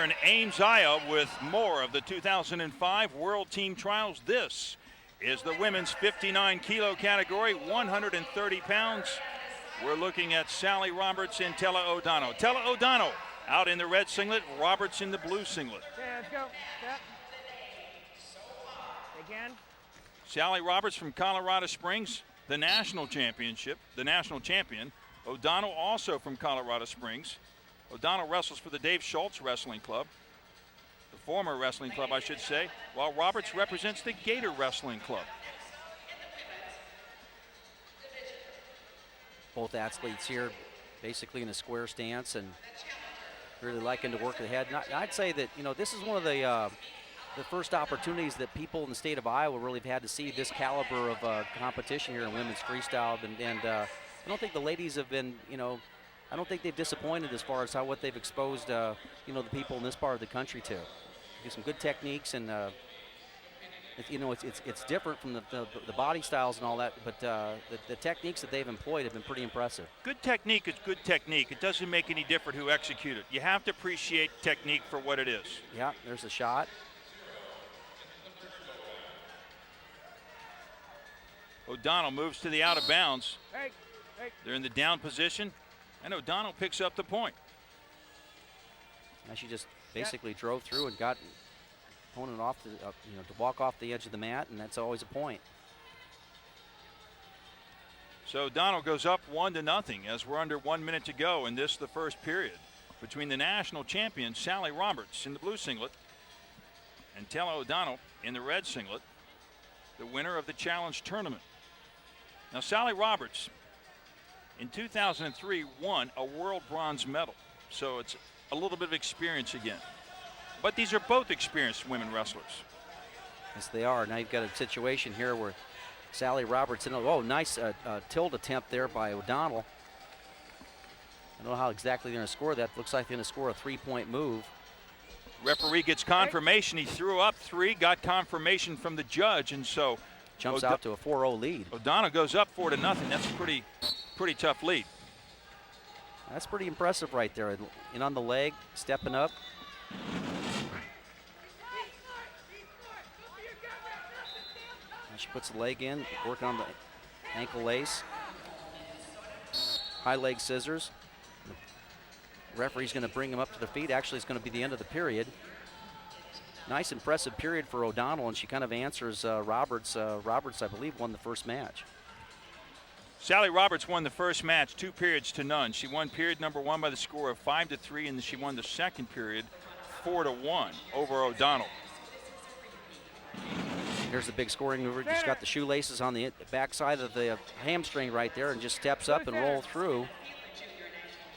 here in Ames, Iowa with more of the 2005 World Team Trials. This is the women's 59 kilo category, 130 pounds. We're looking at Sally Roberts and Tela O'Donnell. Tela O'Donnell out in the red singlet, Roberts in the blue singlet. Okay, let's go. Step. Again. Sally Roberts from Colorado Springs, the national champion. O'Donnell also from Colorado Springs. O'Donnell wrestles for the Dave Schultz Wrestling Club, the former wrestling club, I should say, while Roberts represents the Gator Wrestling Club. Both athletes here basically in a square stance and really liking to work the head. And I'd say that, you know, this is one of the first opportunities that people in the state of Iowa really have had to see this caliber of competition here in women's freestyle. And I don't think the ladies have been, you know, I don't think they've disappointed as far as what they've exposed, you know, the people in this part of the country to. There's some good techniques, and you know, it's different from the body styles and all that, but the techniques that they've employed have been pretty impressive. Good technique is good technique. It doesn't make any difference who executes it. You have to appreciate technique for what it is. Yeah, there's a shot. O'Donnell moves to the out of bounds. Hey. They're in the down position, and O'Donnell picks up the point. Now she just basically drove through and got opponent off the, you know, to walk off the edge of the mat, and that's always a point. So O'Donnell goes up 1-0 as we're under 1 minute to go in this, the first period, between the national champion Sally Roberts in the blue singlet and Tela O'Donnell in the red singlet, the winner of the challenge tournament. Now Sally Roberts in 2003 won a world bronze medal, so it's a little bit of experience again. But these are both experienced women wrestlers. Yes, they are. Now you've got a situation here where Sally Roberts, nice tilt attempt there by O'Donnell. I don't know how exactly they're going to score that. Looks like they're going to score a 3-point move. Referee gets confirmation. He threw up 3, got confirmation from the judge, and so jumps out to a 4-0 lead. O'Donnell goes up 4-0. That's a pretty tough lead. That's pretty impressive right there. In on the leg, stepping up. She puts the leg in, working on the ankle lace. High leg scissors. The referee's going to bring him up to the feet. Actually, it's going to be the end of the period. Nice, impressive period for O'Donnell, and she kind of answers Roberts. Roberts, I believe, won the first match. Sally Roberts won the first match 2 periods to none. She won period number 1 by the score of 5-3, and she won the second period 4-1 over O'Donnell. Here's the big scoring maneuver. Just got the shoelaces on the backside of the hamstring right there and just steps up and roll through.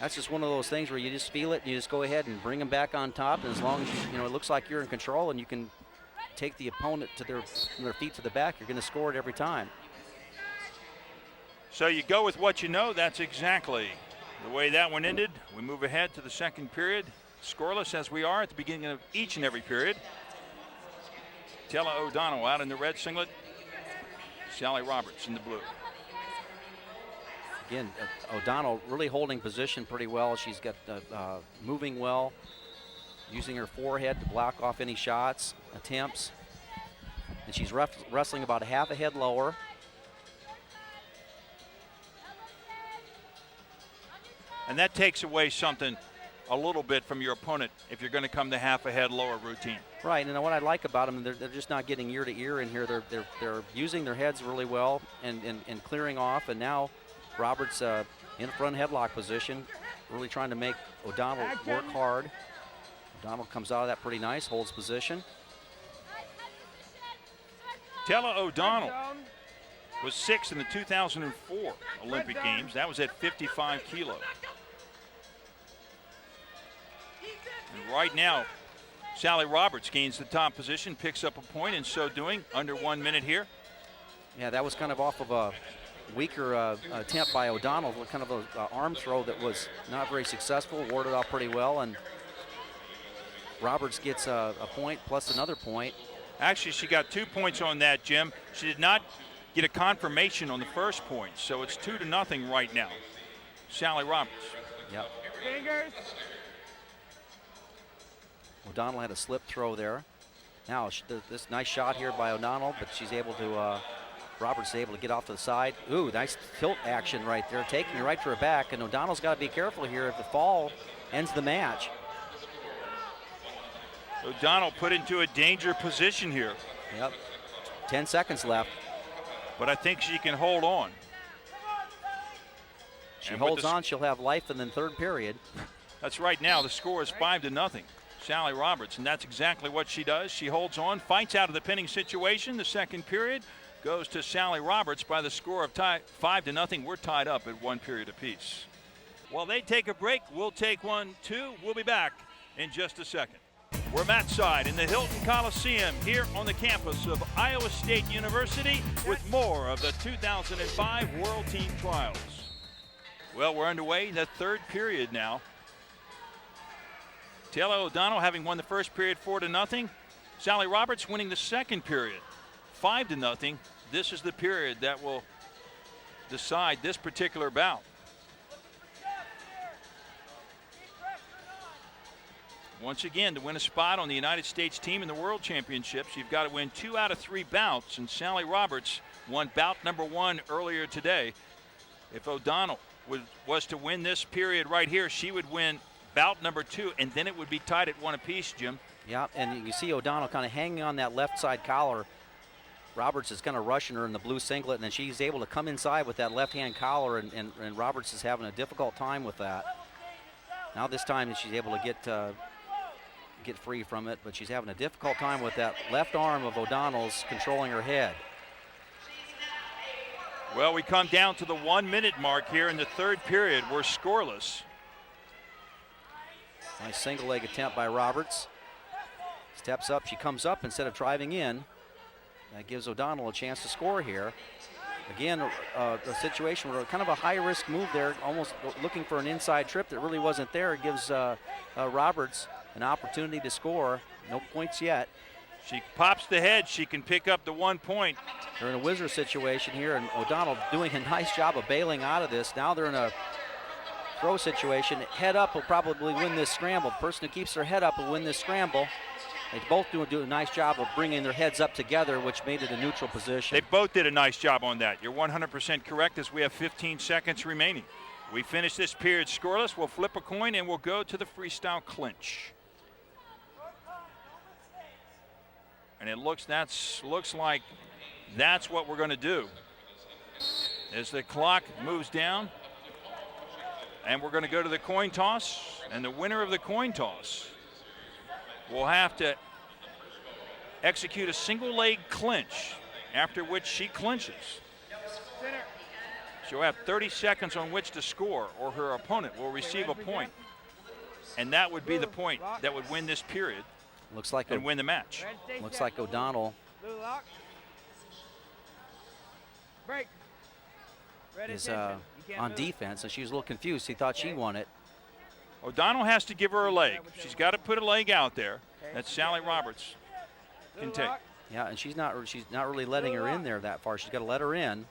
That's just one of those things where you just feel it and you just go ahead and bring them back on top. And as long as you know, it looks like you're in control and you can take the opponent to from their feet to the back, you're going to score it every time. So you go with what you know. That's exactly the way that one ended. We move ahead to the second period. Scoreless as we are at the beginning of each and every period. Tela O'Donnell out in the red singlet. Sally Roberts in the blue. Again, O'Donnell really holding position pretty well. She's got moving well, using her forehead to block off any shots, attempts. And she's wrestling about a half a head lower. And that takes away something a little bit from your opponent if you're going to come to half a head lower routine. Right, and what I like about them, they're just not getting ear to ear in here. They're using their heads really well and clearing off. And now Roberts in a front headlock position, really trying to make O'Donnell work hard. O'Donnell comes out of that pretty nice, holds position. Tela O'Donnell was 6th in the 2004 Olympic Games. That was at 55 kilo. And right now, Sally Roberts gains the top position, picks up a point in so doing, under 1 minute here. Yeah, that was kind of off of a weaker attempt by O'Donnell, kind of an arm throw that was not very successful, warded off pretty well, and Roberts gets a point plus another point. Actually, she got 2 points on that, Jim. She did not get a confirmation on the first point, so it's 2-0 right now. Sally Roberts. Yep. Fingers. O'Donnell had a slip throw there. Now this nice shot here by O'Donnell, but she's able to, Roberts is able to get off to the side. Ooh, nice tilt action right there, taking it right to her back, and O'Donnell's got to be careful here if the fall ends the match. O'Donnell put into a danger position here. Yep, 10 seconds left. But I think she can hold on. She holds on, she'll have life in the third period. That's right. Now the score is 5-0. Sally Roberts, and that's exactly what she does. She holds on, fights out of the pinning situation. The second period goes to Sally Roberts by the score of 5-0. We're tied up at 1 period apiece. While they take a break, we'll take one too. We'll be back in just a second. We're Matside in the Hilton Coliseum here on the campus of Iowa State University with more of the 2005 World Team Trials. Well, we're underway in the third period now. Tela O'Donnell having won the first period 4-0. Sally Roberts winning the second period 5-0. This is the period that will decide this particular bout. Once again, to win a spot on the United States team in the World Championships, you've got to win 2 out of 3 bouts, and Sally Roberts won bout number 1 earlier today. If O'Donnell was to win this period right here, she would win bout number 2, and then it would be tied at 1 apiece, Jim. Yeah, and you see O'Donnell kind of hanging on that left side collar. Roberts is kind of rushing her in the blue singlet, and then she's able to come inside with that left-hand collar, and Roberts is having a difficult time with that. Now this time she's able to get free from it, but she's having a difficult time with that left arm of O'Donnell's controlling her head. Well, we come down to the 1-minute mark here in the third period. We're scoreless. Nice single leg attempt by Roberts. Steps up, she comes up instead of driving in. That gives O'Donnell a chance to score here. Again, a situation where kind of a high-risk move there, almost looking for an inside trip that really wasn't there. It gives Roberts an opportunity to score. No points yet. She pops the head. She can pick up the 1 point. They're in a whizzer situation here, and O'Donnell doing a nice job of bailing out of this. Now they're in a throw situation. Head up will probably win this scramble. The person who keeps their head up will win this scramble. They both do a nice job of bringing their heads up together, which made it a neutral position. They both did a nice job on that. You're 100% correct, as we have 15 seconds remaining. We finish this period scoreless. We'll flip a coin and we'll go to the freestyle clinch. And it looks like that's what we're going to do. As the clock moves down, and we're going to go to the coin toss, and the winner of the coin toss will have to execute a single leg clinch, after which she clinches. She'll have 30 seconds on which to score, or her opponent will receive a point. And that would be the point that would win this period. Looks like and win the match. Looks like O'Donnell is on defense, and she was a little confused. He thought she won it. O'Donnell has to give her a leg. She's got to put a leg out there. That's Sally Roberts can take. Yeah, and she's not really letting her in there that far. She's got to let her in. And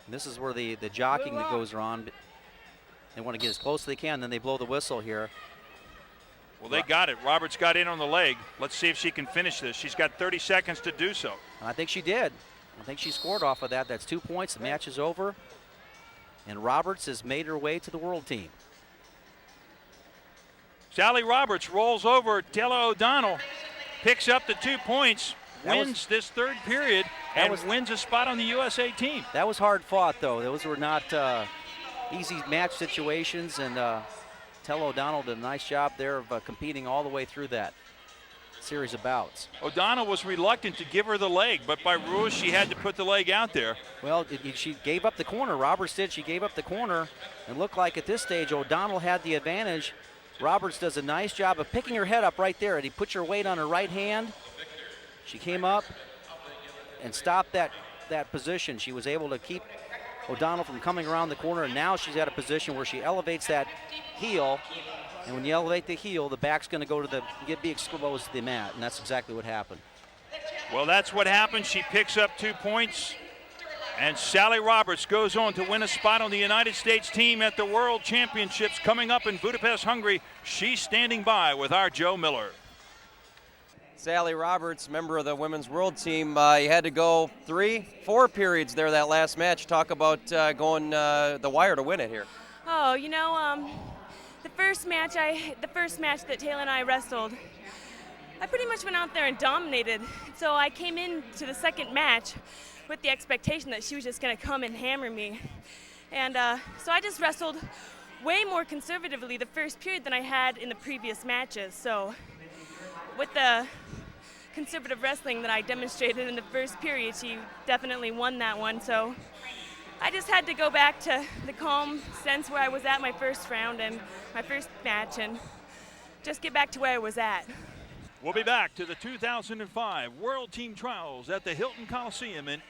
this is where the jockeying that goes on. They want to get as close as they can, then they blow the whistle here. Well, they got it. Roberts got in on the leg. Let's see if she can finish this. She's got 30 seconds to do so. I think she did. I think she scored off of that. That's 2 points. The match is over. And Roberts has made her way to the world team. Sally Roberts rolls over Tela O'Donnell, picks up the 2 points, wins this third period, and wins a spot on the USA team. That was hard fought, though. Those were not easy match situations, and Tela O'Donnell did a nice job there of competing all the way through that series of bouts. O'Donnell was reluctant to give her the leg, but by rules she had to put the leg out there. Well, she gave up the corner. Roberts did. She gave up the corner, and looked like at this stage O'Donnell had the advantage. Roberts does a nice job of picking her head up right there, and he puts her weight on her right hand. She came up and stopped that position. She was able to keep O'Donnell from coming around the corner, and now she's at a position where she elevates that heel, and when you elevate the heel, the back's going to go to be exposed to the mat, and that's exactly what happened. Well, that's what happened. She picks up 2 points, and Sally Roberts goes on to win a spot on the United States team at the World Championships coming up in Budapest, Hungary. She's standing by with our Joe Miller. Sally Roberts, member of the women's world team, you had to go 3-4 periods there that last match. Talk about going the wire to win it here. Oh, the first match that Tela and I wrestled, I pretty much went out there and dominated. So I came into the second match with the expectation that she was just going to come and hammer me. And so I just wrestled way more conservatively the first period than I had in the previous matches. So with the conservative wrestling that I demonstrated in the first period, she definitely won that one. So I just had to go back to the calm sense where I was at my first round and my first match and just get back to where I was at. We'll be back to the 2005 World Team Trials at the Hilton Coliseum in